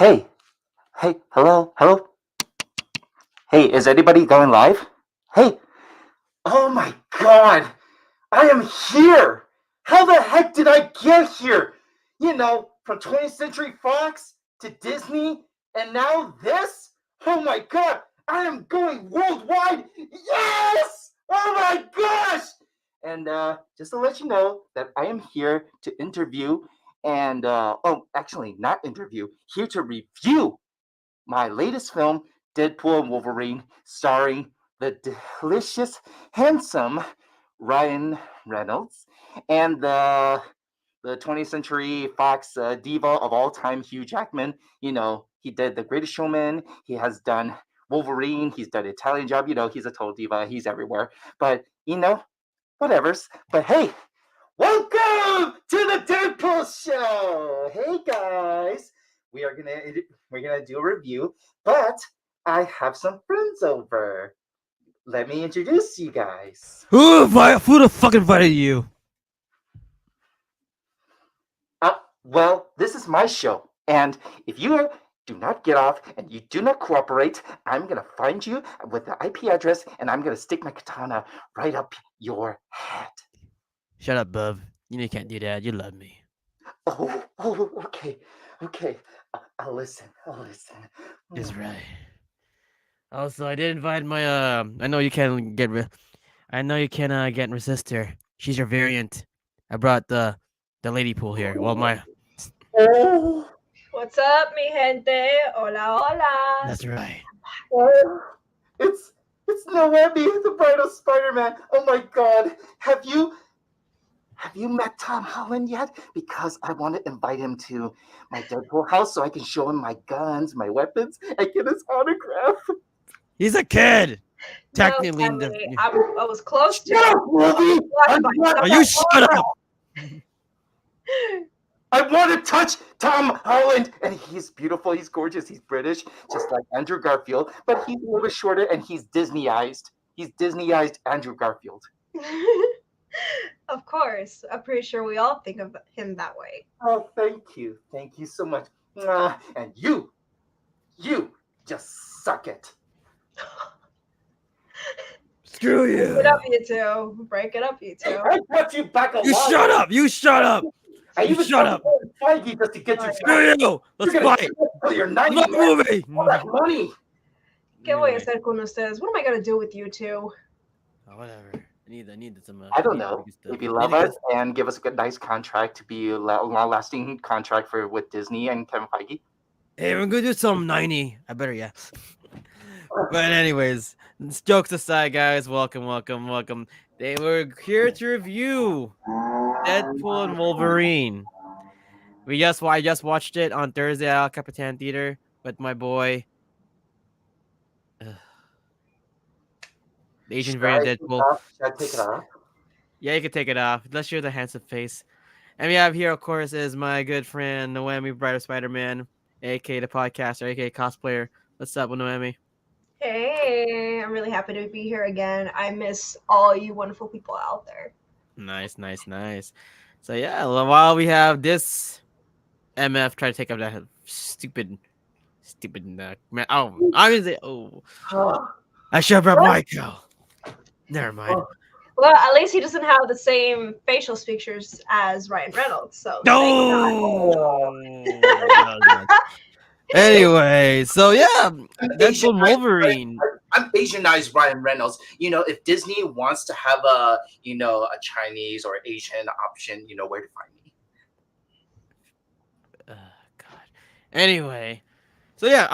Hey, hello. Hey, is anybody going live? Hey, oh my god, I am here! How the heck did I get here? From 20th Century Fox to Disney, and now this? Oh my god, I am going worldwide! Yes! Oh my gosh! And just to let you know that I am here to interview and, actually, not interview, here to review my latest film, Deadpool and Wolverine, starring the delicious, handsome Ryan Reynolds and the 20th Century Fox diva of all time, Hugh Jackman. He did The Greatest Showman. He has done Wolverine. He's done Italian Job. He's a total diva. He's everywhere. But whatever's. But hey, welcome to the Deadpool Show. Hey guys, we are gonna do a review, but I have some friends over. Let me introduce you guys. Who the fuck invited you? Well, this is my show, and if you do not get off and you do not cooperate, I'm gonna find you with the IP address, and I'm gonna stick my katana right up your head. Shut up, bub. You know you can't do that. You love me. Okay. I'll listen. Is right. Also, I did invite my I know you can get. I know you can get resist her. She's your variant. I brought the lady pool here. Well, my. Oh, What's up, mi gente? Hola, hola. That's right. it's Noemi, the Bridal Spider-Man. Oh my God, have you met Tom Holland yet? Because I want to invite him to my Deadpool house so I can show him my guns, my weapons, and get his autograph. He's a kid. No, Technically, sadly, I was close to Shut it. up, Wolvie! oh, you shut up. I want to touch Tom Holland, and he's beautiful, he's gorgeous, he's British, just like Andrew Garfield, but he's a little bit shorter and he's Disneyized. He's Disneyized Andrew Garfield. Of course. I'm pretty sure we all think of him that way. Oh, thank you so much. And you just suck it. Screw Break you. it up, you two. Break it up, you two. I got you back alive. You shut up. You shut up. I You even shut up. Feige just to get you Screw you. Let's fight. You're 90 Love movie. all that money. ¿Qué voy a hacer con ustedes? What am I gonna do with you two? Oh, whatever. I need some. I don't know. If you love us and give us a good, nice contract to be a long-lasting contract with Disney and Kevin Feige. Hey, we're gonna do some 90. I better, yeah. But anyways, jokes aside, guys, welcome. They were here to review Deadpool and Wolverine. I just watched it on Thursday at El Capitan Theater with my boy. The Asian variant of Deadpool. Should I take it off? Yeah, you can take it off. Let's show the handsome face. And we have here, of course, is my good friend Noemi, Brighter Spider-Man, aka the podcaster, aka cosplayer. What's up, Noemi? Hey, I'm really happy to be here again. I miss all you wonderful people out there. Nice. So yeah, while we have this MF try to take up that stupid man. Oh, I was I should have brought Michael. Never mind. Well, at least he doesn't have the same facial features as Ryan Reynolds. So No. Anyway, so yeah, Deadpool Wolverine. I'm Asianized Ryan Reynolds. If Disney wants to have a Chinese or Asian option, you know where to find me. God. Anyway, so yeah,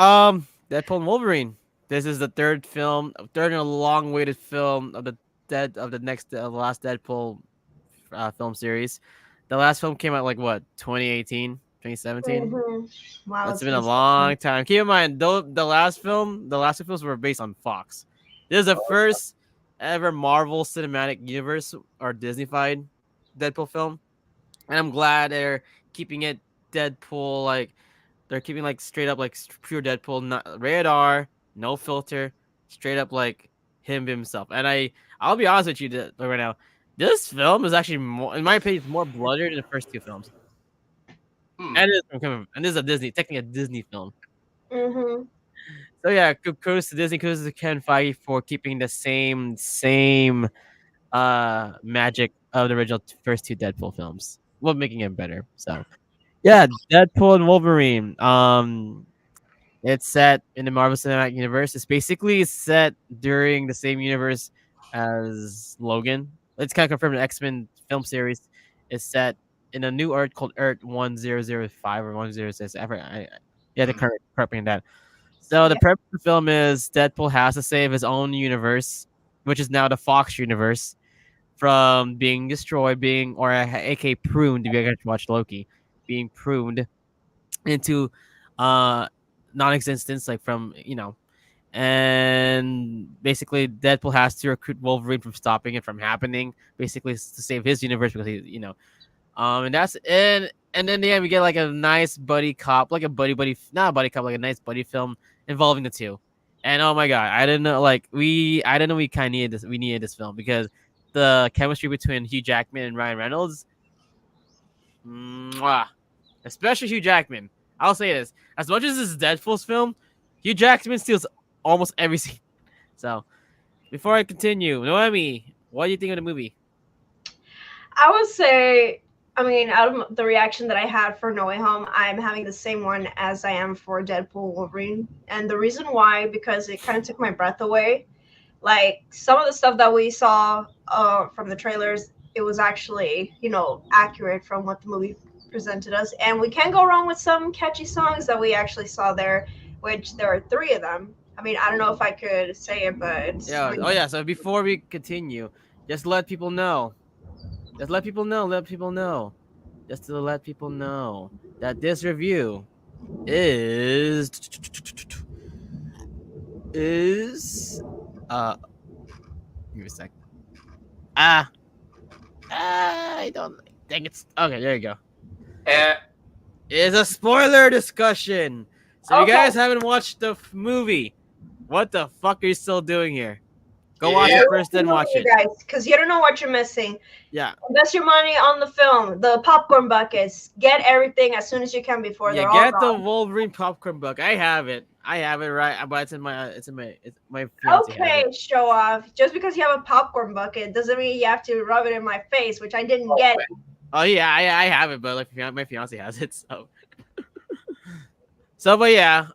Deadpool and Wolverine. This is the third in a long-awaited film of the last Deadpool film series. The last film came out like what, 2018, 2017? Mm-hmm. Wow, It's been a long time. Keep in mind, though, the last two films were based on Fox. This is the first ever Marvel Cinematic Universe or Disney-fied Deadpool film, and I'm glad they're keeping it Deadpool, like they're keeping like straight up like pure Deadpool, not rated R, no filter, straight up like him himself. And I'll be honest with you right now, this film is actually more, in my opinion, more bloodier than the first two films. And this is a Disney, technically a Disney film. Mm-hmm. So yeah, kudos to Disney, kudos to Ken Feige for keeping the same magic of the original first two Deadpool films, well, making it better. So yeah, Deadpool and Wolverine. It's set in the Marvel Cinematic Universe. It's basically set during the same universe as Logan. It's kind of confirmed the X-Men film series is set in a new Earth called Earth 1005 or 1006. Yeah, they're correct me on that. So the Yeah. purpose of the film is Deadpool has to save his own universe, which is now the Fox universe, from being destroyed, aka pruned. If you guys watch Loki, being pruned into non-existence, like from and basically Deadpool has to recruit Wolverine from stopping it from happening, basically to save his universe because and that's and then yeah, we get like a nice buddy cop, like a buddy, not a buddy cop, like a nice buddy film involving the two. And oh my god, I didn't know we kind of needed this. We needed this film because the chemistry between Hugh Jackman and Ryan Reynolds, mwah, especially Hugh Jackman. I'll say this: as much as this is Deadpool's film, Hugh Jackman steals almost every scene. So before I continue, Noemi, what do you think of the movie? I would say, I mean, out of the reaction that I had for No Way Home, I'm having the same one as I am for Deadpool Wolverine. And the reason why, because it kind of took my breath away. Like, some of the stuff that we saw from the trailers, it was actually, accurate from what the movie presented us. And we can't go wrong with some catchy songs that we actually saw there, which there are 3 of them. I mean, I don't know if I could say it, but Yeah. Oh yeah. So before we continue, just let people know. Just let people know. Just to let people know that this review is give me a sec. I don't think it's okay. There you go. It's a spoiler discussion. So if you guys haven't watched the movie, what the fuck are you still doing here? Go watch it first, then watch it. Guys, because you don't know what you're missing. Yeah. Invest your money on the film, the popcorn buckets. Get everything as soon as you can before they're all Get the gone. Wolverine popcorn bucket. I have it right, but it's my fiance has Okay, it. show off. Just because you have a popcorn bucket doesn't mean you have to rub it in my face, which I didn't get. Oh yeah, I have it, but like my fiance has it, so but yeah,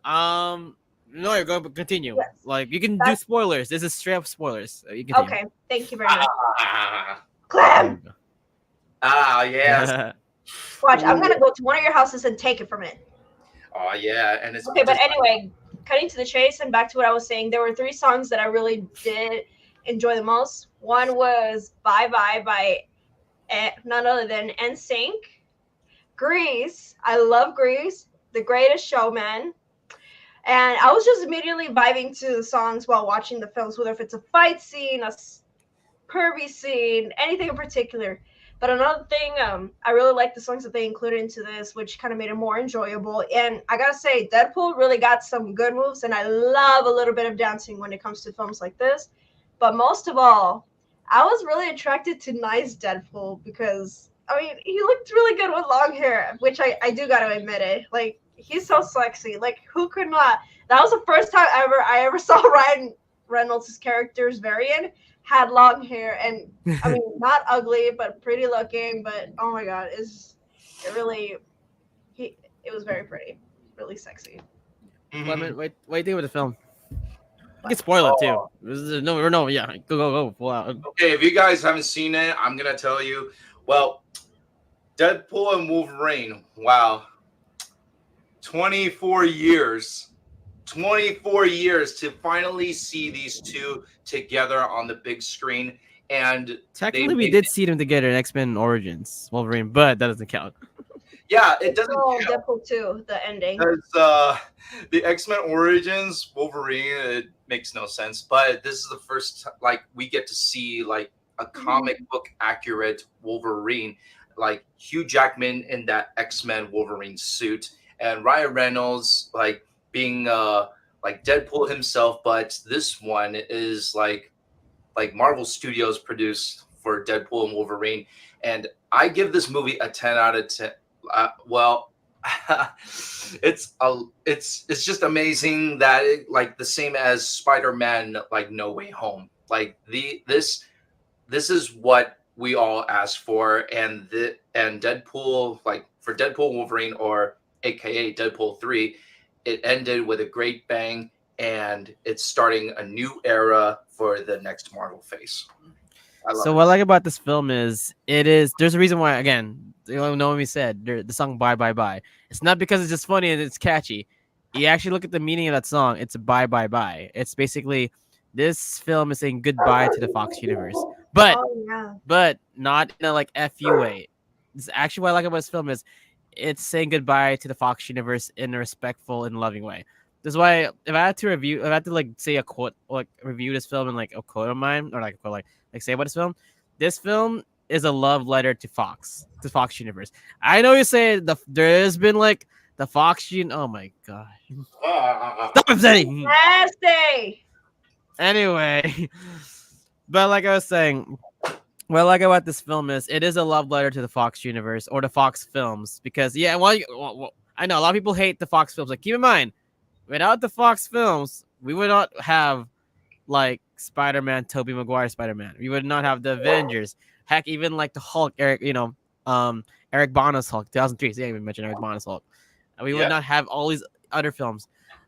no, you're going to continue. Yes. Like you can do spoilers. This is straight up spoilers. You can Okay, thank you very much. Clem! Yes. Watch, I'm gonna go to one of your houses and take it from it. Oh yeah, and it's okay. But anyway, cutting to the chase and back to what I was saying, there were 3 songs that I really did enjoy the most. One was "Bye Bye" by none other than NSYNC. Grease, I love Grease. The Greatest Showman. And I was just immediately vibing to the songs while watching the films, whether if it's a fight scene, a pervy scene, anything in particular. But another thing, I really like the songs that they included into this, which kind of made it more enjoyable. And I gotta say, Deadpool really got some good moves, and I love a little bit of dancing when it comes to films like this. But most of all, I was really attracted to nice Deadpool because, I mean, he looked really good with long hair, which I do gotta admit it. Like, he's so sexy. Like, who could not? That was the first time I ever saw Ryan Reynolds' character's variant had long hair, and I mean, not ugly, but pretty looking. But oh my god, it was very pretty, really sexy. Lemon, what do you think of the film? You can spoil it too. No, yeah, go. Okay, if you guys haven't seen it, I'm gonna tell you. Well, Deadpool and Wolverine. Wow, 24 years. 24 years to finally see these two together on the big screen. And technically, we did see them together in X-Men Origins Wolverine, but that doesn't count. Yeah, it doesn't count. Deadpool 2, the ending. Because the X-Men Origins Wolverine, it makes no sense. But this is the first like we get to see like a comic book accurate Wolverine, like Hugh Jackman in that X-Men Wolverine suit, and Ryan Reynolds like being like Deadpool himself, but this one is like Marvel Studios produced for Deadpool and Wolverine, and I give this movie a 10 out of 10. Well, it's just amazing that like the same as Spider-Man, like No Way Home, like this is what we all asked for, and Deadpool, like for Deadpool Wolverine, or AKA Deadpool 3, it ended with a great bang, and it's starting a new era for the next Marvel phase. I love So it. what I like about this film is there's a reason why, again, Naomi said the song "Bye Bye Bye." It's not because it's just funny and it's catchy. You actually look at the meaning of that song. It's "Bye Bye Bye." It's basically this film is saying goodbye to the Fox universe, but Oh yeah. not in a like fu way. This actually what I like about this film is it's saying goodbye to the Fox universe in a respectful and loving way. This is why if I had to review, if I had to like say a quote, like review this film in like a quote of mine, or like a quote like say about this film is a love letter to Fox, the Fox universe. I know you say there has been like the Fox oh my god, stop upsetting. Nasty. Anyway, but like I was saying, what I like about this film is it is a love letter to the Fox universe or the Fox films because yeah, I know a lot of people hate the Fox films. Like keep in mind, without the Fox films, we would not have like Spider-Man, Tobey Maguire Spider-Man. We would not have the Avengers. Heck, even like the Hulk, Eric Bana's Hulk, 2003. So yeah, even mentioned Eric Bana's Hulk. We would Yeah. not have all these other films,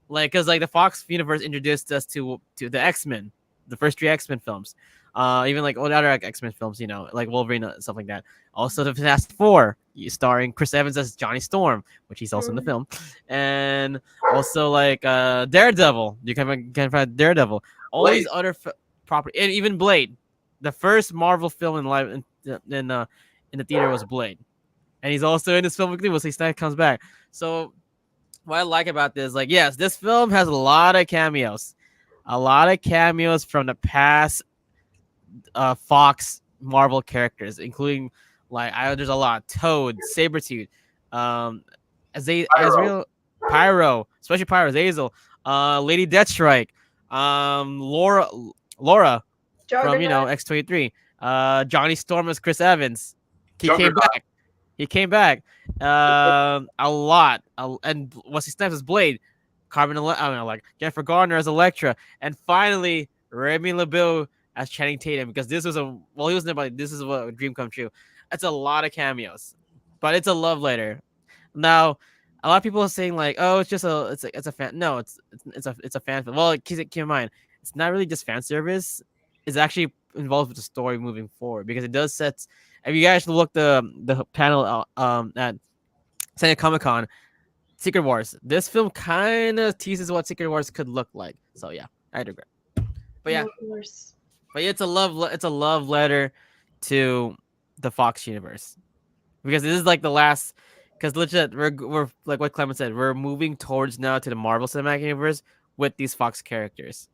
like because like the Fox universe introduced us to the X-Men, the first 3 X-Men films. Even like all the other like, X-Men films, like Wolverine and stuff like that. Also, the Fantastic Four, starring Chris Evans as Johnny Storm, which he's also in the Mhm. film, and also like Daredevil. You can find Daredevil. All these Blade. other property, and even Blade, the first Marvel film in the theater was Blade, and he's also in this film with We'll see Snipes comes back. So what I like about this, like, yes, this film has a lot of cameos, from the past Fox Marvel characters, including there's a lot: Toad, Sabretooth, Pyro. Azrael, Pyro, especially Pyro, Azazel, Lady Deathstrike, Laura from Juggernaut. X-23, Johnny Storm as Chris Evans. He came Juggernaut. back. He came back. A lot, and what's his name is Blade. I don't know, like Jennifer Garner as Elektra, and finally Remy LeBeau as Channing Tatum, because this was he was never like, this is a dream come true. It's a lot of cameos, but it's a love letter. Now, a lot of people are saying like, oh, it's a fan. No, it's a fan film. Well, keep in mind, it's not really just fan service. It's actually involved with the story moving forward because it does set. If you guys look the panel at San Diego Comic Con, Secret Wars. This film kind of teases what Secret Wars could look like. So yeah, I digress. But yeah, Of course. it's a love letter to the Fox universe because this is like the last. Because legit, we're like what Clement said, we're moving towards now to the Marvel Cinematic Universe with these Fox characters.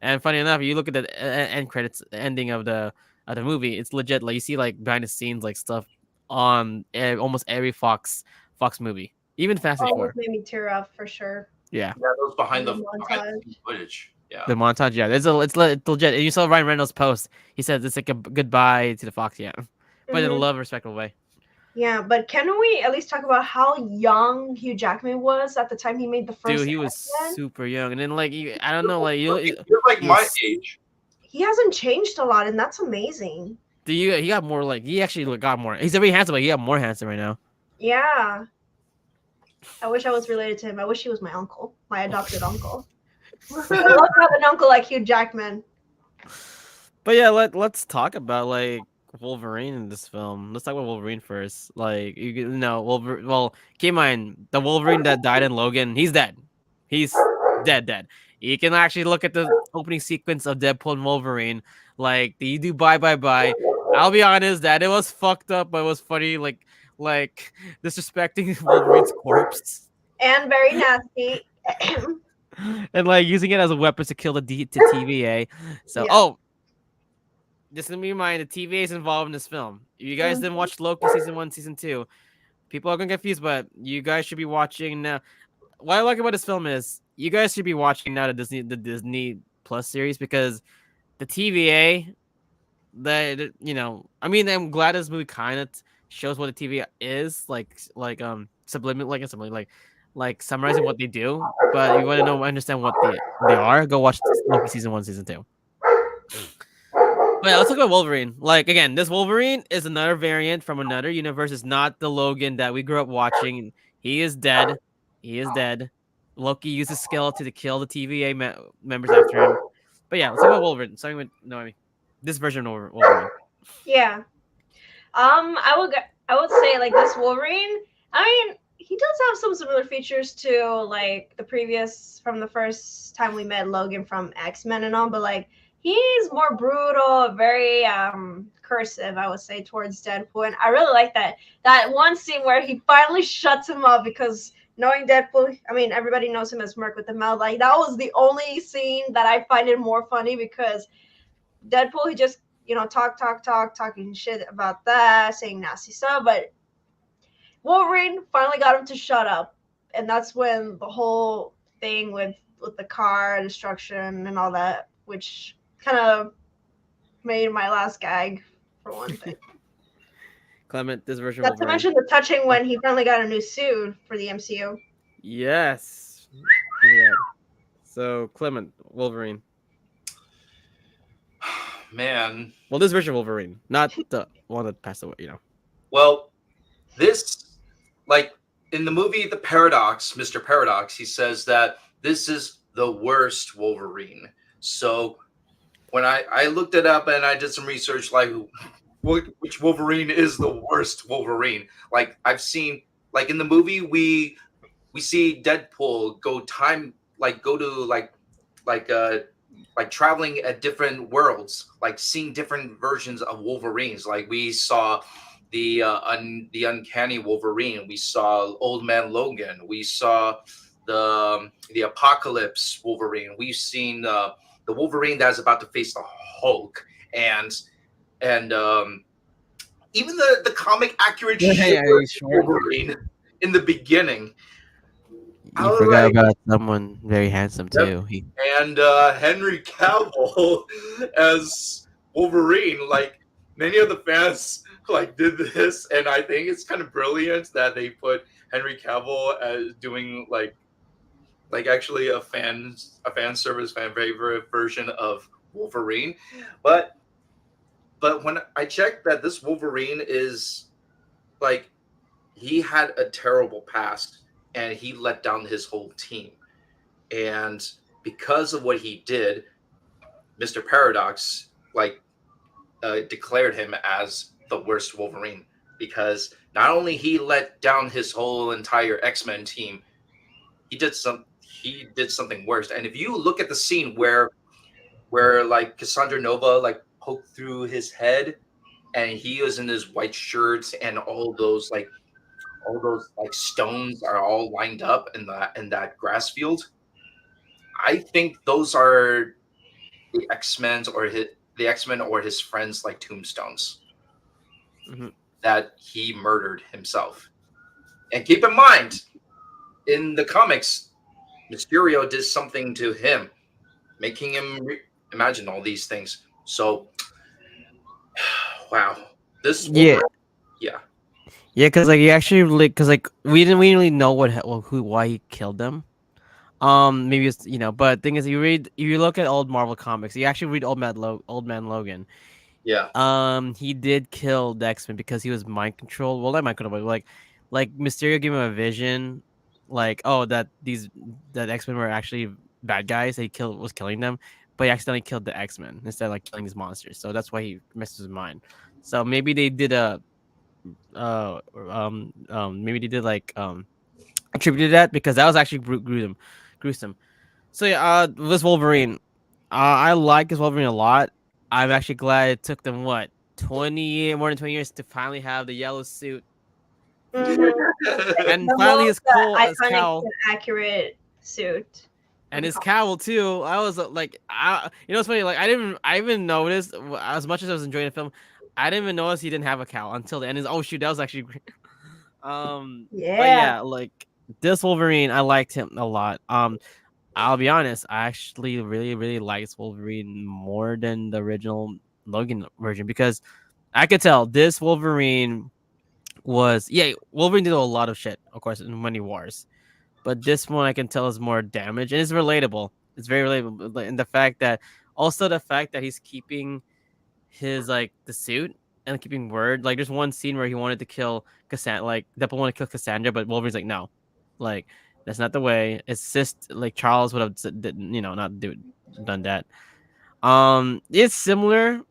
And funny enough, you look at the end credits, the ending of the movie, it's legit. Like you see like behind the scenes like stuff on almost every Fox movie, even Fantastic Almost Four. made me tear up for sure. Yeah, Yeah, those behind The the montage. footage. Yeah. the montage. Yeah, it's legit. And you saw Ryan Reynolds' post. He said it's like a goodbye to the Fox. Yeah, but in a Mhm. love, respectful way. Yeah, but can we at least talk about how young Hugh Jackman was at the time he made the first Dude, he was X-Men? super young, and then like I don't know, like You're like he my was- age. He hasn't changed a lot, and that's amazing. he got more like he actually got more. He's very handsome, but he got more handsome right now. Yeah. I wish I was related to him. I wish he was my uncle, my adopted uncle. I love to have an uncle like Hugh Jackman. But yeah, let's talk about like Wolverine in this film. Let's talk about Wolverine first. Like you know, Wolverine. Well, keep in mind the Wolverine that died in Logan. He's dead. He's dead. You can actually look at the opening sequence of Deadpool and Wolverine. Like you do bye bye bye. I'll be honest that it was fucked up, but it was funny. Like disrespecting Wolverine's corpse And very nasty. and like using it as a weapon to kill the TVA. So Yeah. just to be in mind, the TVA is involved in this film. If you guys didn't watch Loki season 1, season 2, people are gonna get confused, but you guys should be watching now. What I like about this film is you guys should be watching now the Disney Plus series because the TVA, I mean, I'm glad this movie kind of shows what the TV is, subliminal, like summarizing what they do. But if you want to know, understand what they are, go watch Loki season 1, season 2. But yeah, let's talk about Wolverine. Like again, this Wolverine is another variant from another universe. It's not the Logan that we grew up watching. He is dead. He is dead. Loki uses skeleton to kill the TVA members after him. But yeah, let's talk about Wolverine. Starting with Noemi. This version of Wolverine. Yeah. I would say like this Wolverine. I mean, he does have some similar features to like the previous from the first time we met Logan from X-Men and all, but like he's more brutal, very cursive, I would say, towards Deadpool. And I really like that one scene where he finally shuts him up because knowing Deadpool, I mean everybody knows him as Merc with the mouth. Like that was the only scene that I find it more funny because Deadpool, he just, talking shit about that, saying nasty stuff. But Wolverine finally got him to shut up, and that's when the whole thing with the car destruction and all that, which kind of made my last gag for one thing. Clement, this version of Not to Wolverine. mention the touching when he finally got a new suit for the MCU. Yes. Give me that. So Clement, Wolverine. Man. Well, this version of Wolverine, not the one that passed away. Well, this, like in the movie The Paradox, Mr. Paradox, he says that this is the worst Wolverine. So when I looked it up and I did some research, like which Wolverine is the worst Wolverine? Like I've seen, like in the movie we see Deadpool go to traveling at different worlds, like seeing different versions of Wolverines. Like we saw the uncanny Wolverine, we saw Old Man Logan, we saw the Apocalypse Wolverine, we've seen the Wolverine that's about to face the Hulk, and even the comic accurate Wolverine in the beginning. You forgot about someone very handsome too. And Henry Cavill as Wolverine. Like many of the fans did this, and I think it's kind of brilliant that they put Henry Cavill as doing like actually a fan service, fan favorite version of Wolverine. But when I checked that this Wolverine is like, he had a terrible past and he let down his whole team. And because of what he did, Mr. Paradox declared him as the worst Wolverine, because not only he let down his whole entire X-Men team, he did something worse. And if you look at the scene where like Cassandra Nova poked through his head, and he was in his white shirts, and all those stones are all lined up in that grass field. I think those are the X-Men or his friends tombstones that he murdered himself. And keep in mind, in the comics, Mysterio did something to him, making him imagine all these things. So, wow, this Wolverine, yeah. Yeah, because he actually we didn't really know why he killed them. Maybe it's but the thing is, if you look at old Marvel comics, you actually read Old Man Logan. Yeah. He did kill the X-Men because he was mind controlled. Well, not mind controlled, but like Mysterio gave him a vision, that X-Men were actually bad guys. He was killing them, but he accidentally killed the X-Men instead of killing these monsters. So that's why he messed his mind. So maybe they did attributed that, because that was actually gruesome. So yeah, this Wolverine, I like this Wolverine a lot. I'm actually glad it took them more than 20 years to finally have the yellow suit, and finally his cowl, accurate suit, and his cowl too. I was it's funny. I didn't even notice, as much as I was enjoying the film, I didn't even notice he didn't have a cowl until the end. Oh shoot, that was actually great. But yeah, this Wolverine, I liked him a lot. I'll be honest, I actually really, really liked Wolverine more than the original Logan version, because I could tell this Wolverine was Wolverine did a lot of shit, of course, in many wars, but this one I can tell is more damage and it's relatable. It's very relatable, and the fact that he's keeping his like the suit and keeping word. Like there's one scene where he wanted to kill Cassandra, like Deadpool wanted to kill Cassandra, but Wolverine's like no, like that's not the way. It's just like Charles would have not done that. It's similar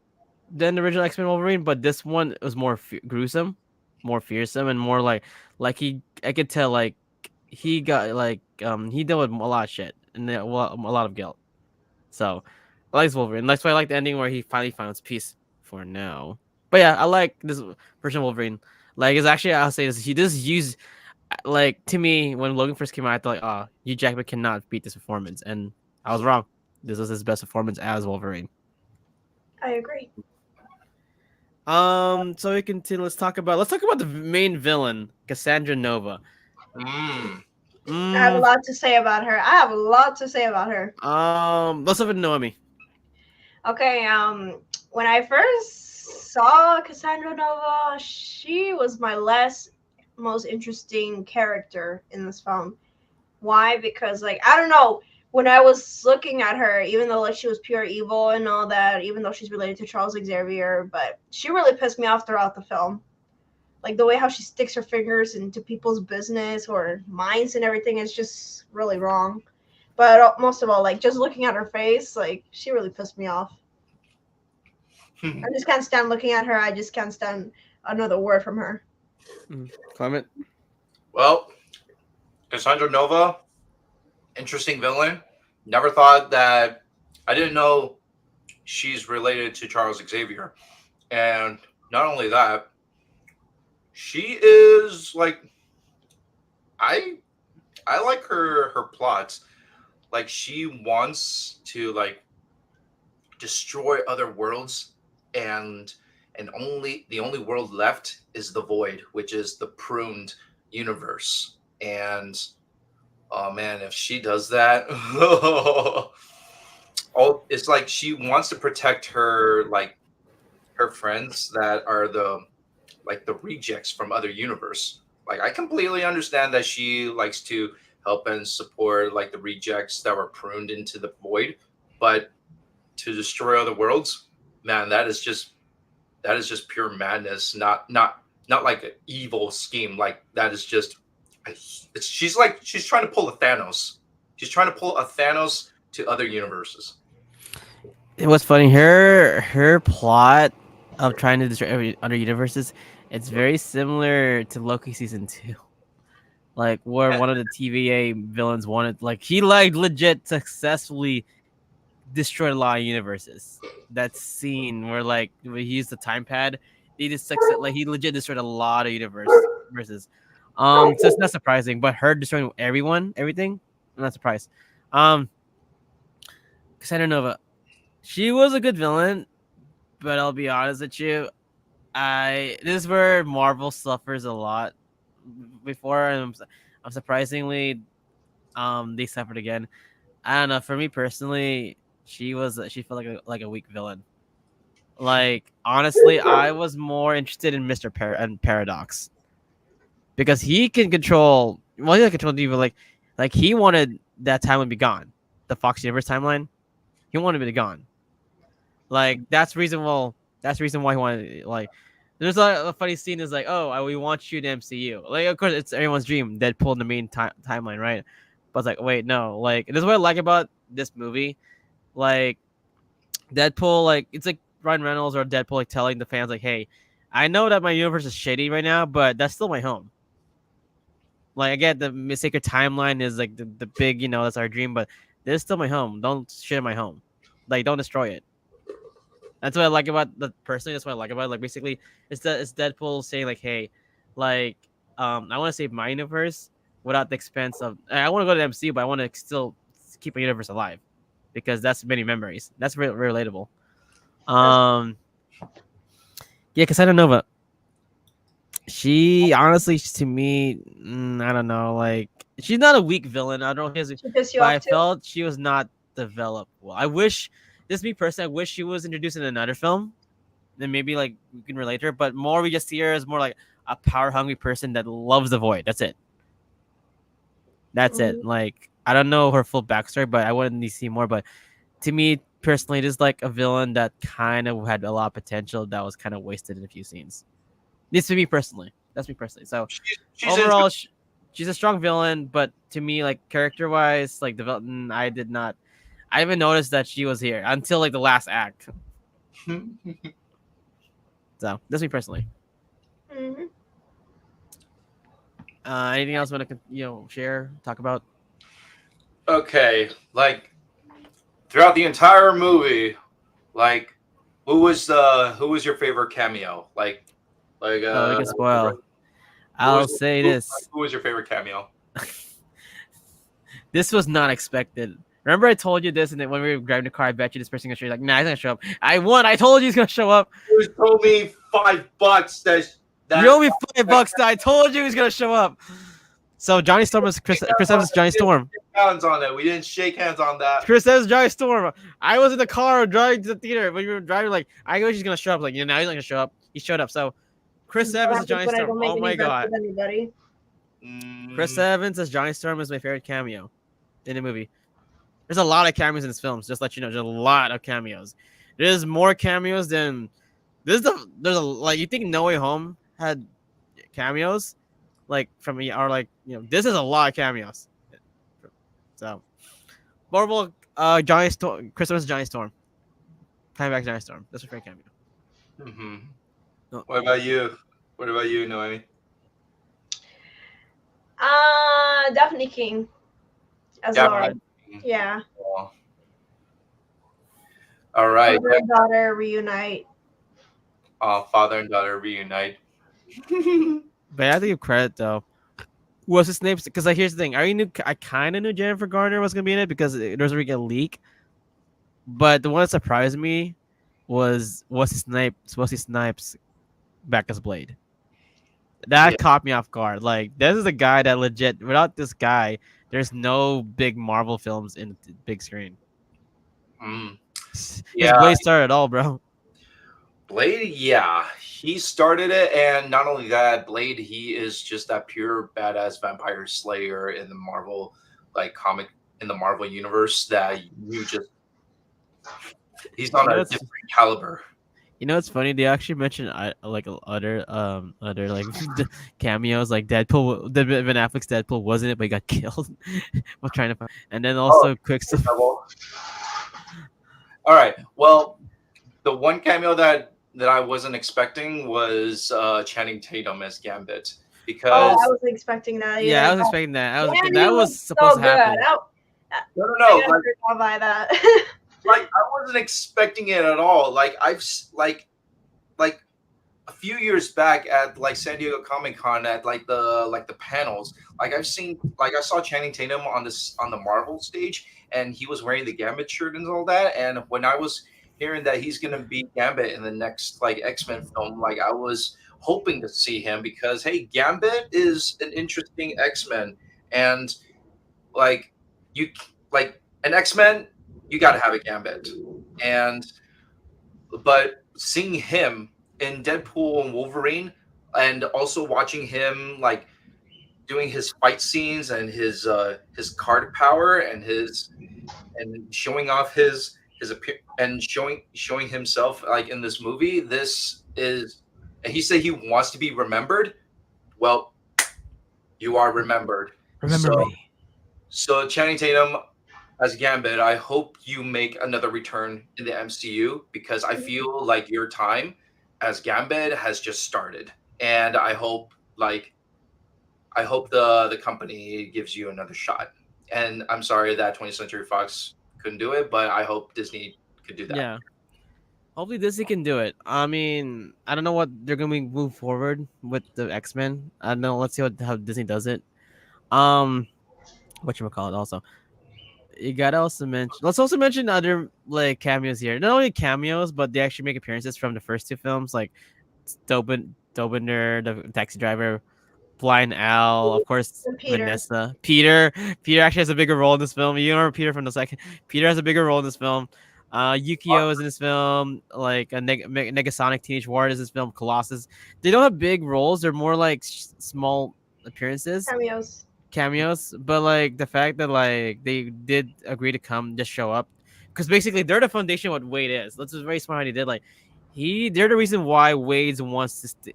than the original X-Men Wolverine, but this one was more gruesome, more fearsome, and more like I could tell like he got he dealt with a lot of shit and a lot of guilt. So I like Wolverine. That's why I like the ending where he finally finds peace for now. But yeah, I like this version of Wolverine. Like it's actually I'll say this he does use like to me when Logan first came out I thought like Hugh Jackman cannot beat this performance and I was wrong. This was his best performance as Wolverine. I agree. So we continue. Let's talk about the main villain, Cassandra Nova. Mm. I have a lot to say about her. Let's have it Noemi. Okay, when I first saw Cassandra Nova, she was my most interesting character in this film. Why? Because like I don't know, when I was looking at her, even though like she was pure evil and all that, even though she's related to Charles Xavier, but she really pissed me off throughout the film. Like the way how she sticks her fingers into people's business or minds and everything is just really wrong. But most of all, like just looking at her face, like she really pissed me off. I just can't stand looking at her. I just can't stand another word from her. Clement? Well, Cassandra Nova, interesting villain. Never thought that. I didn't know she's related to Charles Xavier. And not only that, she is like I like her plots. Like she wants to like destroy other worlds and the only world left is the void, which is the pruned universe. And oh man, if she does that, oh, it's like she wants to protect her friends that are the rejects from other universe. Like I completely understand that she likes to help and support like the rejects that were pruned into the void, but to destroy other worlds, man, that is just pure madness. Not like an evil scheme. Like that is just she's trying to pull a Thanos. She's trying to pull a Thanos to other universes. It was funny. Her plot of trying to destroy other universes, it's very similar to Loki season 2. Like where one of the TVA villains wanted, like he like legit successfully destroyed a lot of universes. That scene where he used the time pad, he legit destroyed a lot of universes. So it's not surprising, but her destroying everything, I'm not surprised. Cassandra Nova, she was a good villain, but I'll be honest with you, this is where Marvel suffers a lot. Before, and I'm surprisingly, they suffered again. I don't know. For me personally, she felt like a weak villain. Like honestly, I was more interested in Mr. Paradox because he can control. Well, he can control evil. Like he wanted that timeline to be gone. The Fox Universe timeline, he wanted it to be gone. Like that's the reason. Well, that's the reason why he wanted like. There's a funny scene is like, oh, we want you to MCU. Like, of course, it's everyone's dream. Deadpool in the main timeline, right? But it's like, wait, no. Like, this is what I like about this movie. Like, Deadpool, like, it's like Ryan Reynolds or Deadpool, like, telling the fans, like, hey, I know that my universe is shitty right now, but that's still my home. Like, I get the sacred timeline is, like, the big, that's our dream, but this is still my home. Don't shit my home. Like, don't destroy it. That's what I like about the personally. That's what I like about it. Like basically, it's Deadpool saying like, "Hey, like, I want to save my universe without the expense of. I want to go to the MCU, but I want to still keep my universe alive because that's many memories. That's relatable." Yeah, Cassandra Nova. She honestly, to me, I don't know. Like, she's not a weak villain. I don't know. She pissed you But off I too? felt she was not developed well. I wish. This is me personally. I wish she was introduced in another film. then maybe like we can relate to her. But more, we just see her as more like a power hungry person that loves the void. That's it. That's it. Like I don't know her full backstory, but I wanted to see more. But to me personally, it is like a villain that kind of had a lot of potential that was kind of wasted in a few scenes. This to me personally. That's me personally. So She's overall, she's a strong villain, but to me, like character wise, like development, I did not. I even noticed that she was here until like the last act. So that's me personally. Mm-hmm. Anything else you want to share, talk about? Okay, like throughout the entire movie, like who was your favorite cameo? Like Oh, we can spoil. who was I'll say this. who was your favorite cameo? This was not expected. Remember, I told you this, and then when we were driving the car, I bet you this person gonna show you. Like, nah, he's gonna show up. I won. I told you he's gonna show up. You told me $5 that You owe me $5. I told you he's gonna show up. So Johnny Storm was Chris Evans. Johnny Storm. hands on it. We didn't shake hands on that. Chris Evans, Johnny Storm. I was in the car driving to the theater when we were driving. Like, I know he's gonna show up. Like, now he's not gonna show up. He showed up. So Chris Evans as Johnny Storm. Oh my god. Chris Evans as Johnny Storm is my favorite cameo in the movie. There's a lot of cameos in this film. Just to let you know, there's a lot of cameos. There's more cameos than there's like you think No Way Home had cameos like from me or like this is a lot of cameos. So Marvel Johnny Storm, Chris Evans Johnny Storm, coming back Johnny Storm. That's a favorite cameo. Mm-hmm. Oh. What about you? What about you, Noemi? Daphne King as Laura. Yeah. Oh. All right. Father and daughter reunite. Father and daughter reunite. But I have to give credit though. What's his name? Because like here's the thing. I kind of knew Jennifer Garner was gonna be in it because there was a leak. But the one that surprised me was Wesley Snipes back as Blade. That caught me off guard. Like this is a guy that legit. Without this guy, there's no big Marvel films in the big screen. Yeah, Blade started it all, bro. Blade, yeah, he started it, and not only that, Blade, he is just that pure badass vampire slayer in the Marvel, comic in the Marvel universe that you just. He's on a different caliber. You know, it's funny. They actually mentioned like other like cameos, like Deadpool. Ben Affleck's Deadpool wasn't it, but he got killed while trying to find. And then also Quicksilver. All right. Well, the one cameo that I wasn't expecting was Channing Tatum as Gambit because. Oh, I wasn't expecting that. Yeah, I was expecting that. That was supposed to happen. No. By that. I wasn't expecting it at all. I've a few years back at San Diego Comic-Con at the panels, I saw Channing Tatum on the Marvel stage, and he was wearing the Gambit shirt and all that. And when I was hearing that he's gonna be Gambit in the next X-Men film, I was hoping to see him because hey, Gambit is an interesting X-Men, and an X-Men. You got to have a Gambit, but seeing him in Deadpool and Wolverine, and also watching him doing his fight scenes and his card power and showing off his and showing himself in this movie. This is, and he said he wants to be remembered. Well, you are remembered. Remember me. So Channing Tatum as Gambit, I hope you make another return in the MCU because I feel like your time as Gambit has just started, and I hope the company gives you another shot. And I'm sorry that 20th Century Fox couldn't do it, but I hope Disney could do that. Yeah, hopefully Disney can do it. I mean, I don't know what they're going to move forward with the X-Men. I don't know. Let's see how Disney does it. Whatchamacallit also. You gotta also mention. Let's also mention other cameos here. Not only cameos, but they actually make appearances from the first two films, like Dobinder, the taxi driver, Blind Al, of course, Vanessa, Peter. Peter actually has a bigger role in this film. You remember Peter from the second. Peter has a bigger role in this film. Yukio is in this film. Like a Negasonic Teenage Warrior is in this film. Colossus. They don't have big roles. They're more like small appearances, cameos. But like the fact that like they did agree to come, just show up, because basically they're the foundation of what Wade is. That's very smart how he did. Like they're the reason why Wade wants to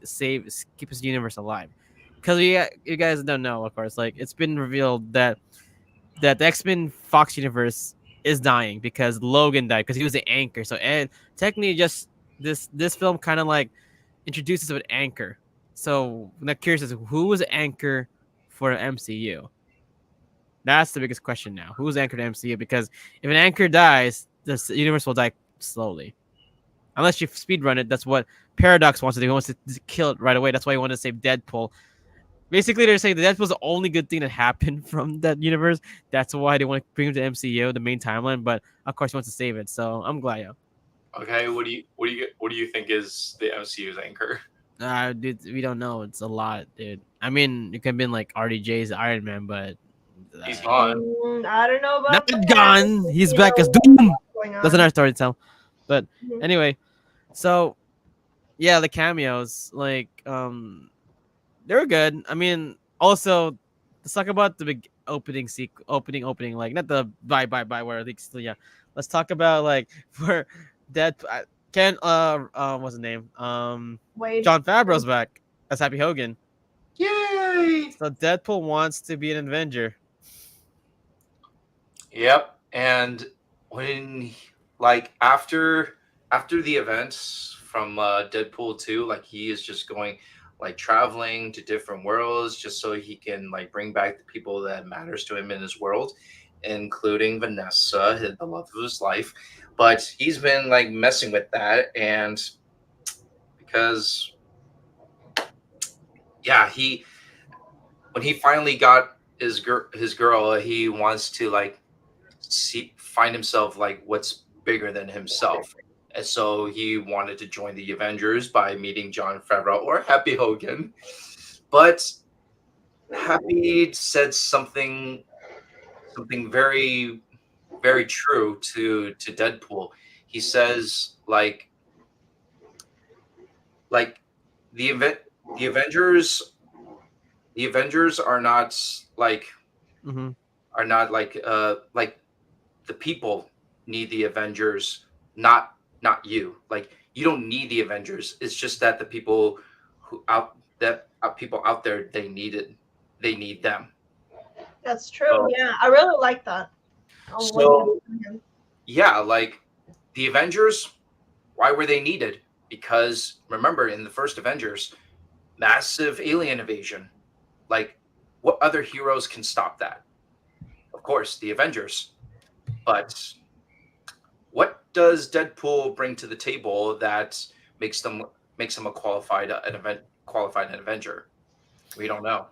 keep his universe alive. Because you guys don't know, of course. Like it's been revealed that the X-Men Fox universe is dying because Logan died because he was the anchor. So and technically, just this film kind of like introduces an anchor. So I'm not curious as to who was the anchor for the MCU. That's the biggest question now. Who's anchored to MCU? Because if an anchor dies, the universe will die slowly. Unless you speedrun it, that's what Paradox wants to do. He wants to kill it right away. That's why he wanted to save Deadpool. Basically, they're saying that Deadpool's the only good thing that happened from that universe. That's why they want to bring him to MCU, the main timeline. But of course, he wants to save it. So I'm glad, yo. Okay, what do you think is the MCU's anchor? Dude, we don't know. It's a lot, dude. I mean, it could have been like RDJ's Iron Man, but He's gone. I don't know about not that. gone. He's You back know as Doom. what's going That's on. another story to tell. But Mhm. anyway, so yeah, the cameos, like they were good. I mean, also let's talk about the big opening, like not the bye where I think still, yeah. Let's talk about like for Dead Ken what's his name? Wade. John Favreau's back as Happy Hogan. Yay! So Deadpool wants to be an Avenger. Yep. And when like after the events from Deadpool 2, like he is just going like traveling to different worlds just so he can like bring back the people that matters to him in his world, including Vanessa, the love of his life. But he's been like messing with that, and because yeah, he when he finally got his girl, he wants to like find himself like what's bigger than himself. And so he wanted to join the Avengers by meeting John Favreau or Happy Hogan. But Happy said something very very true to Deadpool. He says like the event the Avengers the Avengers are not like Mm-hmm. like the people need the Avengers, not you. Like you don't need the Avengers. It's just that the people people out there they need them. That's true. So, Yeah, I really like that. so yeah, like the Avengers, why were they needed? Because remember in the first Avengers, massive alien invasion. Like what other heroes can stop that? Of course, the Avengers. But what does Deadpool bring to the table that makes him a qualified an Avenger? We don't know.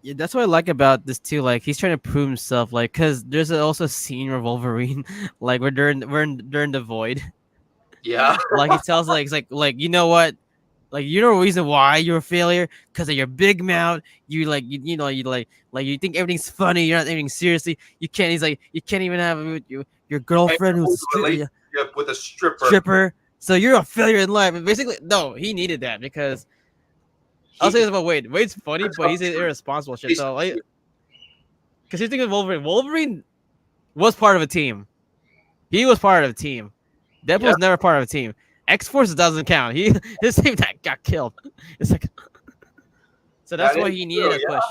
Yeah, that's what I like about this too. Like he's trying to prove himself. Like, cause there's also a scene where Wolverine, like during the void. Yeah, Like he tells like you know what, like you know the reason why you're a failure because of your big mouth. You like you know you like you think everything's funny. You're not taking seriously. You can't. He's like you can't even have your girlfriend who's a relationship with a stripper. stripper. So you're a failure in life. And basically, no, he needed that because I'll say this about Wade. Wade's funny, but he's irresponsible shit. So like, because he's thinking of Wolverine. Wolverine was part of a team. He was part of a team. Deadpool's never part of a team. X-Force doesn't count. His team that got killed. It's like, so that's why he needed a push.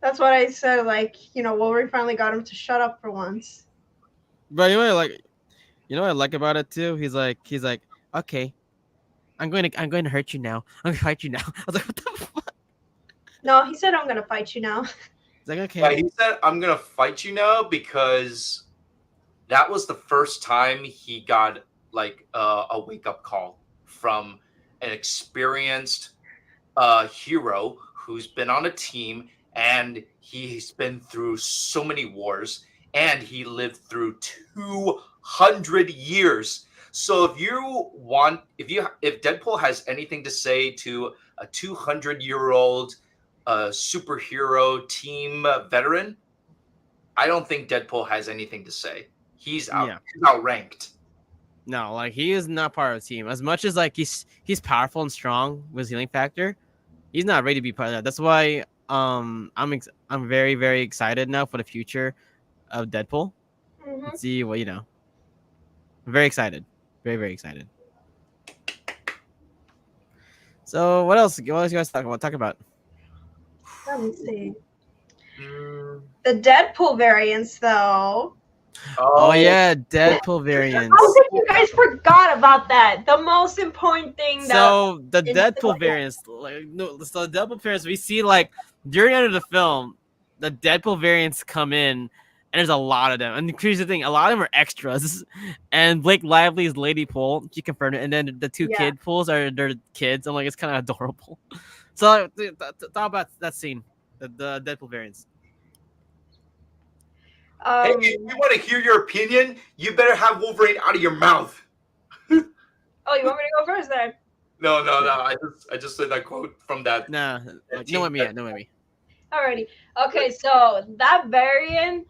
That's what I said. Like, Wolverine finally got him to shut up for once. But anyway, like, you know what I like about it too? He's like, okay, I'm going to hurt you now. I'm going to fight you now. I was like, what the fuck? No, he said, I'm going to fight you now. He's like, okay. Yeah, he said, I'm going to fight you now because that was the first time he got like a wake up call from an experienced hero who's been on a team and he's been through so many wars and he lived through 200 years. So if Deadpool has anything to say to a 200-year-old superhero team veteran, I don't think Deadpool has anything to say. He's Yeah. outranked. No, like he is not part of the team. As much as like he's powerful and strong with healing factor, he's not ready to be part of that. That's why I'm very very excited now for the future of Deadpool. Mhm. Let's see what you know. I'm very excited, very very excited. So what else? What else you guys talk about? Let me see. Mm, The Deadpool variants, though. Oh oh, yeah, Deadpool How variants. did you guys forgot about that? The most important thing that So the in Deadpool variants, like no, so the Deadpool variants, we see like during the end of the film, the Deadpool variants come in, and there's a lot of them. And here's the thing, a lot of them are extras. And Blake Lively's Lady Pool, she confirmed it, and then the two Yeah. kid pools are their kids. I'm like, it's kind of adorable. So talk about that scene, the Deadpool variants. hey, if you want to hear your opinion, you better have Wolverine out of your mouth. Oh, you want me to go first then? No. I just said that quote from that. Nah, like no me yet, no me. Alrighty. Okay, so that variant,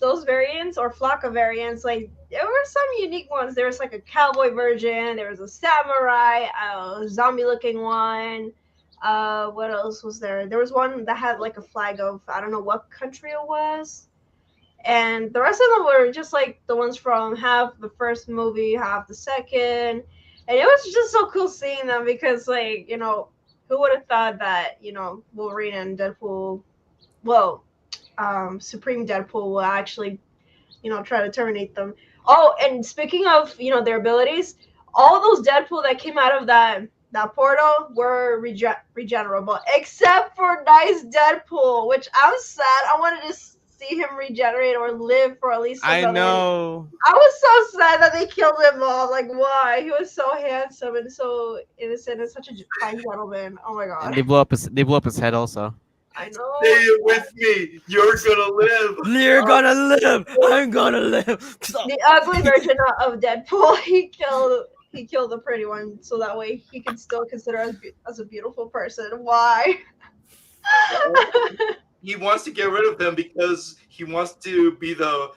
those variants or Flocka variants, like there were some unique ones. There was like a cowboy version, there was a samurai, a zombie-looking one. What else was there? There was one that had like a flag of I don't know what country it was. And the rest of them were just like the ones from half the first movie, half the second. And it was just so cool seeing them because, like, who would have thought that, Wolverine and Deadpool, well, Supreme Deadpool will actually, try to terminate them. Oh, and speaking of, their abilities, all those Deadpool that came out of that portal were regenerable, except for Nice Deadpool, which I'm sad. I wanted to see him regenerate or live for at least I another. know. I was so sad that they killed him off. Like, why? He was so handsome and so innocent and such a fine gentleman. Oh my And god. they blew up his head also. I know. Say it with me. You're gonna live. You're gonna live. I'm gonna live. The ugly version of Deadpool, he killed the pretty one, so that way he can still consider as a beautiful person. Why? He wants to get rid of them because he wants to be the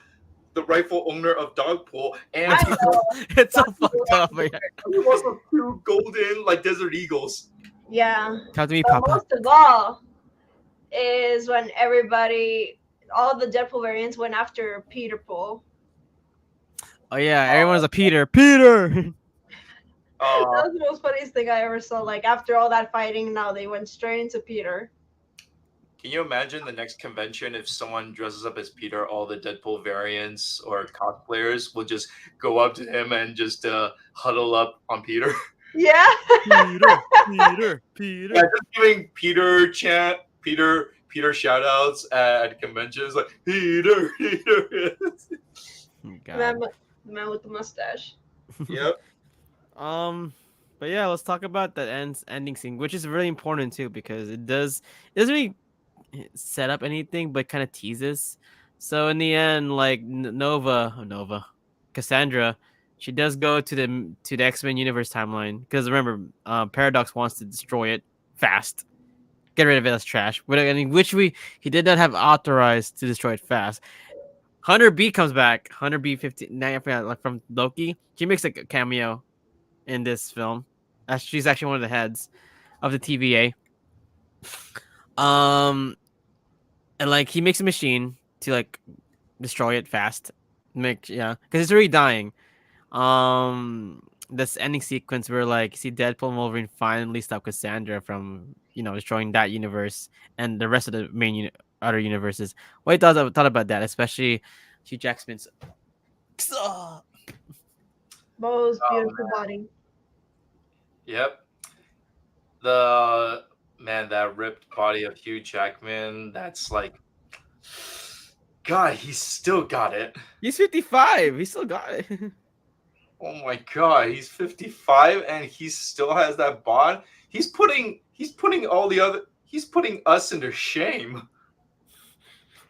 rightful owner of Dogpool, and I he know. It's so fucked up. Yeah. wants those two golden like desert eagles. Yeah. Come to me, But Papa. most of all is when all the Deadpool variants went after Peter Pool. Oh yeah, everyone's a Peter. Peter. That was the most funniest thing I ever saw. Like after all that fighting, now they went straight into Peter. Can you imagine the next convention if someone dresses up as Peter, all the Deadpool variants or cosplayers will just go up to him and just huddle up on Peter? Yeah. Peter. Yeah, just giving Peter chant, Peter shout outs at conventions like Peter. God. The man with the mustache. Yep. But yeah, let's talk about that ending scene, which is really important too because it doesn't really set up anything, but kind of teases. So in the end, like Nova, Cassandra, she does go to the X-Men universe timeline because remember, Paradox wants to destroy it fast, get rid of it as trash. Which he did not have authorized to destroy it fast. Hunter B comes back. Hunter B 59 like from Loki. She makes a cameo in this film. She's actually one of the heads of the TVA. And like he makes a machine to like destroy it fast. Because it's already dying. This ending sequence where like you see Deadpool and Wolverine finally stop Cassandra from destroying that universe and the rest of the main other universes. What you thought about that, especially Hugh Jackman's Most beautiful body. Yep. That ripped body of Hugh Jackman, that's like, God, he's still got it. He's 55. He still got it. Oh my God, he's 55 and he still has that bod. He's putting us into shame.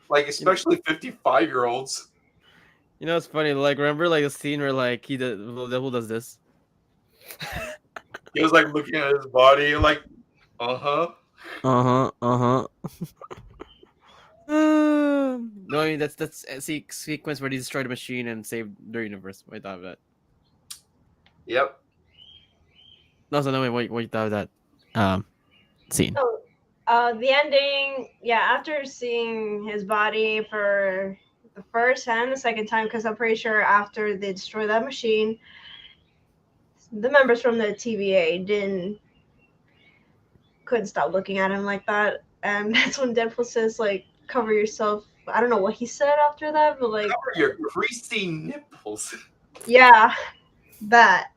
Like especially 55-year-olds. It's funny. Like remember like the scene where like Devil does this. He was like looking at his body like, No, I mean that's a sequence where they destroy the machine and save their universe. What you thought of that? Yep. No, so no, wait, what you thought of that scene? So, the ending, yeah, after seeing his body for the first and the second time, because I'm pretty sure after they destroy that machine, the members from the TVA couldn't stop looking at him like that, and that's when Deadpool says like, "Cover yourself." I don't know what he said after that, but like, Cover your greasy nipples. yeah, that.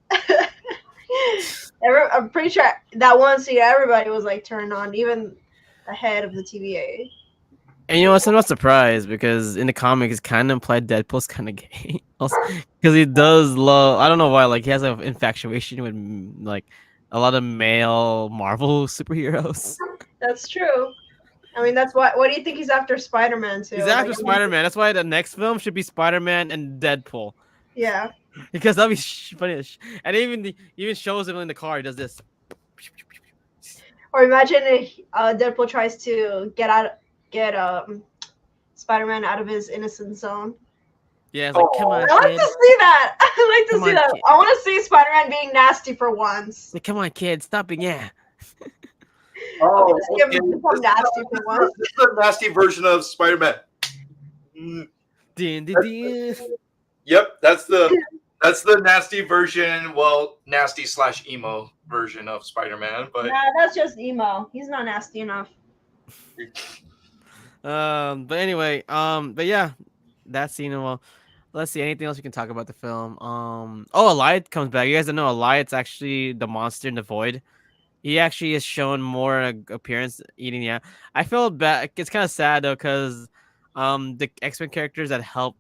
I'm pretty sure that one scene, everybody was like turned on, even the head of the TVA. And you know what? I'm not surprised because in the comic, it's kind of implied Deadpool's kind of gay, because he does love. I don't know why. Like he has an infatuation with like a lot of male Marvel superheroes. That's true. I mean, that's what do you think he's after Spider-Man too? He's Like, after I mean, Spider-Man. That's why the next film should be Spider-Man and Deadpool, yeah. because that'll be funny. And even shows him in the car. He does this. Or imagine if Deadpool tries to get Spider-Man out of his innocent zone. Yeah, it's like, come on, I like kid. to see that. I like to Come see on, that. kid. I want to see Spider-Man being nasty for once. Like, come on, kid. Stop it. Yeah. Oh, Just give him become nasty for once. This is a nasty version of Spider-Man. Mm, Din, din, din. Yep, that's the nasty version. Well, nasty / emo version of Spider-Man. But Nah, that's just emo. He's not nasty enough. But anyway, but yeah, that scene. Well, let's see. Anything else we can talk about the film? Oh, Eliot comes back. You guys don't know Eliot's actually the monster in the void. He actually has shown more appearance eating. Yeah, I feel bad. It's kind of sad though, because the X-Men characters that help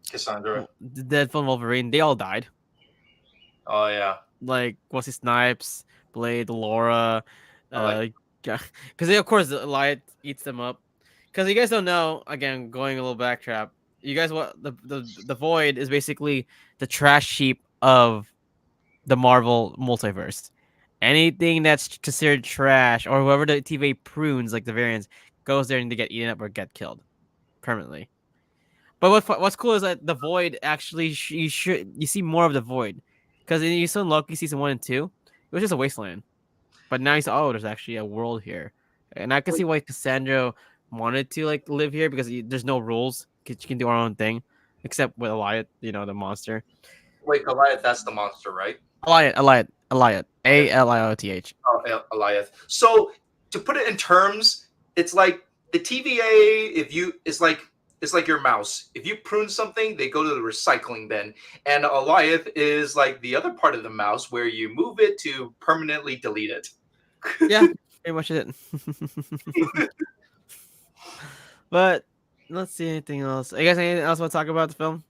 Cassandra. the Deadpool and Wolverine, they all died. Oh yeah. Like Wesley Snipes, Blade, Laura, I like- because of course Eliot eats them up. Because you guys don't know, again, going a little backtrap. You guys, what the Void is basically the trash heap of the Marvel multiverse. Anything that's considered trash, or whoever the TVA prunes, like the variants, goes there and they get eaten up or get killed permanently. But what's cool is that the Void actually you see more of the Void, because you saw in Loki season 1 and 2, it was just a wasteland. But now you see, oh, there's actually a world here, and I can see why Cassandra wanted to like live here, because there's no rules. She can do her own thing, except with Eliot, the monster. Wait, Goliath, that's the monster, right? Eliot, Alioth. Oh, Goliath. So to put it in terms, it's like the TVA. It's like your mouse. If you prune something, they go to the recycling bin. And Goliath is like the other part of the mouse where you move it to permanently delete it. Yeah, pretty much it. But let's see anything else. You guys anything else want to talk about the film?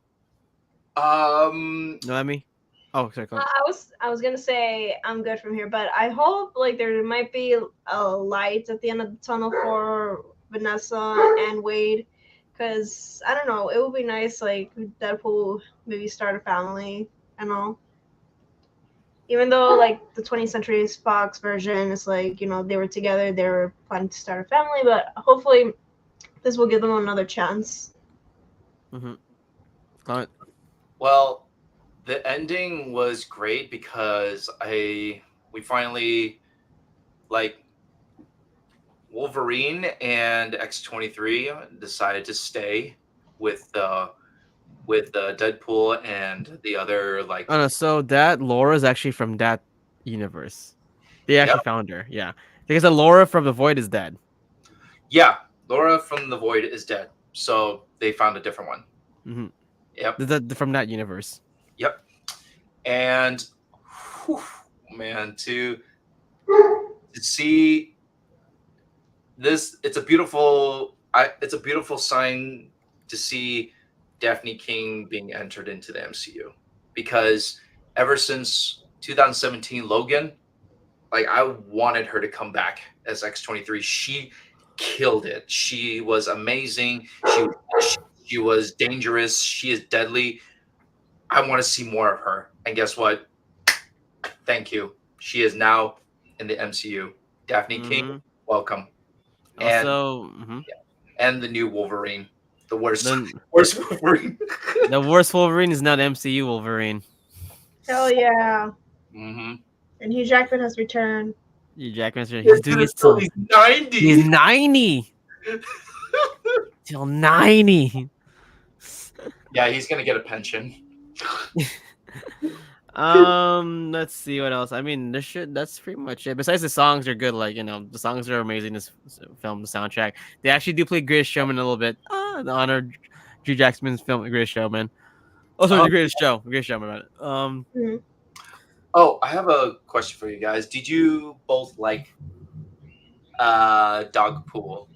No, I mean. Oh, sorry. Go ahead. I was gonna say I'm good from here, but I hope like there might be a light at the end of the tunnel for Vanessa and Wade, because I don't know, it would be nice like Deadpool maybe start a family and all. Even though like the 20th Century Fox version is like they were together, they were planning to start a family, but hopefully this will give them another chance. Mm-hmm. Go ahead. Well, the ending was great because we finally like Wolverine and X-23 decided to stay with Deadpool and the other like. Oh no, so that Laura is actually from that universe. They actually Yep. found her. Yeah, because the Laura from the Void is dead. Yeah, Laura from the Void is dead, so they found a different one. Mm-hmm. Yep. From that universe. Yep. And whew, man, to see this, it's a beautiful sign to see Daphne King being entered into the MCU, because ever since 2017 Logan, like I wanted her to come back as X-23. She killed it. She was amazing. She was dangerous. She is deadly. I want to see more of her. And guess what? Thank you. She is now in the MCU. Daphne King, welcome. and Also, mhm. and the new Wolverine, the worst the worst Wolverine. the worst Wolverine is not MCU Wolverine. Hell yeah. hmm And Hugh Jackman has returned. You Jackman, he's doing it till He's 90. he's 90. Till 90. Yeah, he's gonna get a pension. Let's see what else. I mean, that's pretty much it. Besides the songs are good, like the songs are amazing. This film, the soundtrack. They actually do play Greatest Showman a little bit. The honor Drew Jackson's film, Greatest Showman. Oh, sorry, Oh. the Greatest Showman. About it. Mhm. Oh, I have a question for you guys. Did you both like Dogpool?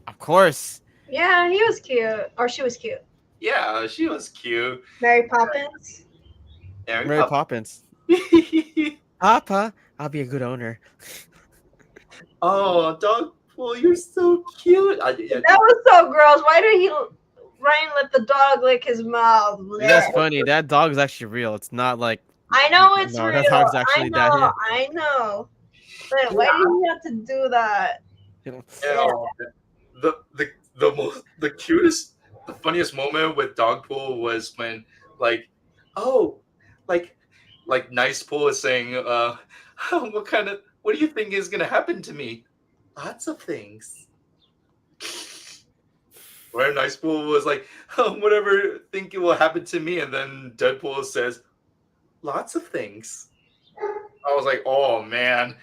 Of course. Yeah, he was cute. Or she was cute. Yeah, she was cute. Mary Poppins. Mary Poppins. Papa, I'll be a good owner. Oh, Dogpool, you're so cute. That was so gross. Why did Ryan let the dog lick his mouth? That's Blech. funny. That dog is actually real. It's not like I know it's No, real. that dog's actually dead, yeah. I know. But why did he have to do that? Yeah, the cutest, the funniest moment with Dogpool was when oh, like Nice Pool is saying, what do you think is gonna happen to me? Lots of things. Where Nice Pool was like, whatever think it will happen to me, and then Deadpool says, lots of things. I was like, oh man,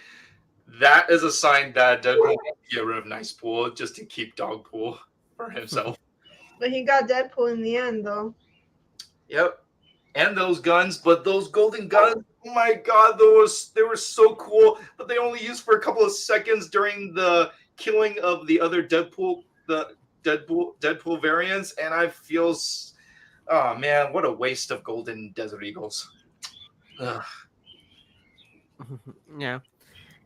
that is a sign that Deadpool wants to get rid of Nice Pool just to keep Dogpool for himself. But he got Deadpool in the end, though. Yep. And those guns, but those golden guns, oh my god, they were so cool, but they only used for a couple of seconds during the killing of the other Deadpool variants, and I feel, oh man, what a waste of golden Desert Eagles. Ugh. Yeah.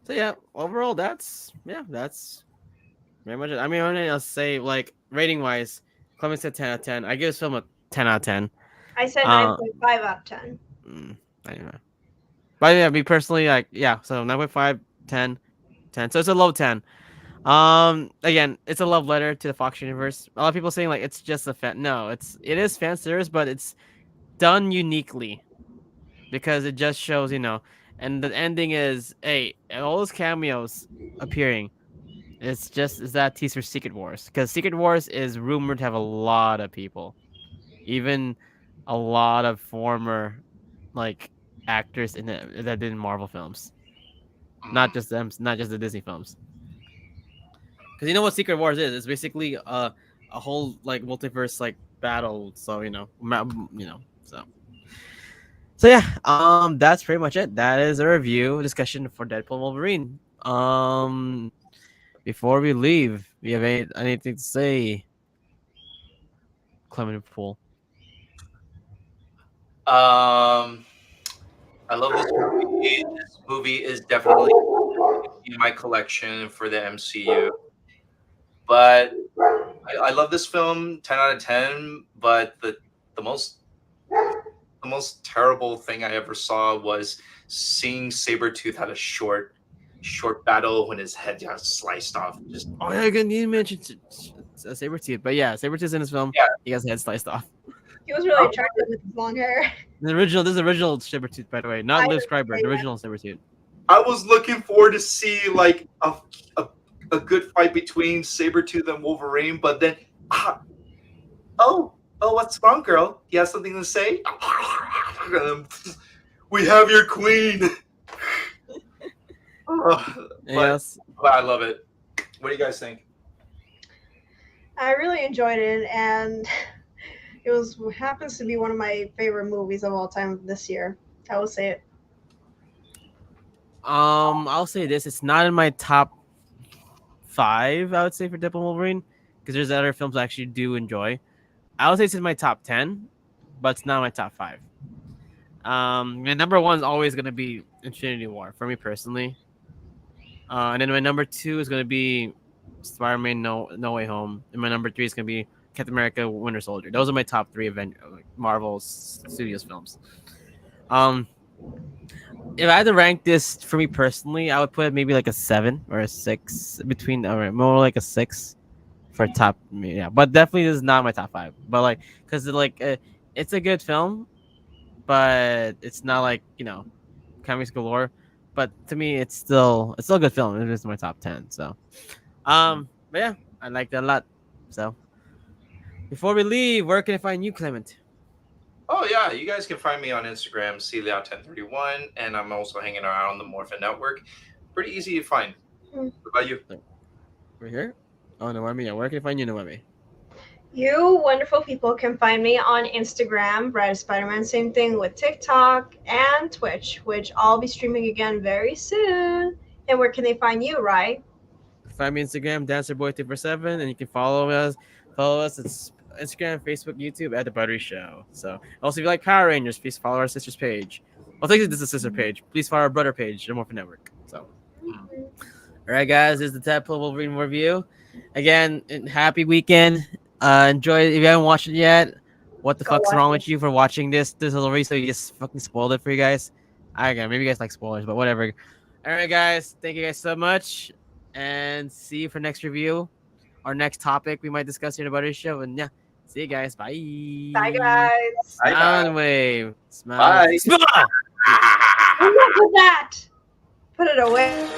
So yeah, overall that's very much it. I mean, I'll say like rating wise, Clement said 10 out of 10. I give this film a 10 out of 10. I said 9.5 out of 10. I don't know. But yeah, me personally, like so 9.5, 10, 10. So it's a low 10. Again, it's a love letter to the Fox universe. A lot of people saying like it's just a fan. No, it is fan service, but it's done uniquely because it just shows, and the ending is, hey, and all those cameos appearing. Is that teaser Secret Wars, because Secret Wars is rumored to have a lot of people, even a lot of former like actors that did in Marvel films, not just them, not just the Disney films. Because you know what Secret Wars is? It's basically a whole like multiverse like battle. So so yeah, that's pretty much it. That is a review discussion for Deadpool and Wolverine. Before we leave, we have anything to say, Clement Pool? I love this movie. This movie is definitely in my collection for the MCU. But I love this film, 10 out of 10. But the most terrible thing I ever saw was seeing Sabretooth had a short battle when his head got sliced off. Oh yeah, you mentioned Sabretooth, but yeah, Sabretooth's in this film. Yeah. He has his head sliced off. He was really attractive with his long hair. This is the original Sabretooth, by the way, not Liv Schreiber, the original Sabretooth. I was looking forward to see like a good fight between Sabretooth and Wolverine, but then what's wrong, girl? You have something to say? We have your queen. Yes. But I love it. What do you guys think? I really enjoyed it, and it happens to be one of my favorite movies of all time this year. I will say it. I'll say this: it's not in my top 5. I would say for Deadpool and Wolverine, because there's other films I actually do enjoy. I would say it's in my top 10, but it's not my top 5. My number 1 is always gonna be Infinity War for me personally. And then my number 2 is gonna be Spider-Man No Way Home, and my number 3 is gonna be Captain America Winter Soldier. Those are my top 3 Marvel Studios films. If I had to rank this for me personally, I would put it maybe like a 7 or a 6 between, or more like a 6 for top. Yeah, but definitely this is not my top 5. But like, because it's a good film, but it's not like comics galore. But to me, it's still a good film. It is my top 10. So, but yeah, I liked it a lot. So before we leave, where can I find you, Clement? Oh yeah, you guys can find me on Instagram, cleout1031, and I'm also hanging around the Morphin Network. Pretty easy to find. What about you? Right here. Oh, Noemi. Yeah, where can I find you, Noemi? You wonderful people can find me on Instagram, Bride of Spider-Man. Same thing with TikTok and Twitch, which I'll be streaming again very soon. And where can they find you, right? Find me Instagram, DancerBoy247, and you can follow us. Follow us. It's Instagram, Facebook, YouTube at The Buttery Show. So, also, if you like Power Rangers, please follow our sister's page. Well, technically, this is a sister page. Please follow our brother page, The Morphin Network. So, all right, guys, this is the Deadpool Wolverine review. Again, happy weekend. Enjoy. If you haven't watched it yet, what the Go fuck's watch wrong it. with you for watching this already? So you just fucking spoiled it for you guys. I don't know. Maybe you guys like spoilers, but whatever. All right, guys. Thank you guys so much, and see you for next review. Our next topic we might discuss here in the Buttery Show. And yeah, see you guys. Bye. Bye, guys. Bye, Smile bye. and wave. Smile. Bye. Smile. Enough with that. Put it away.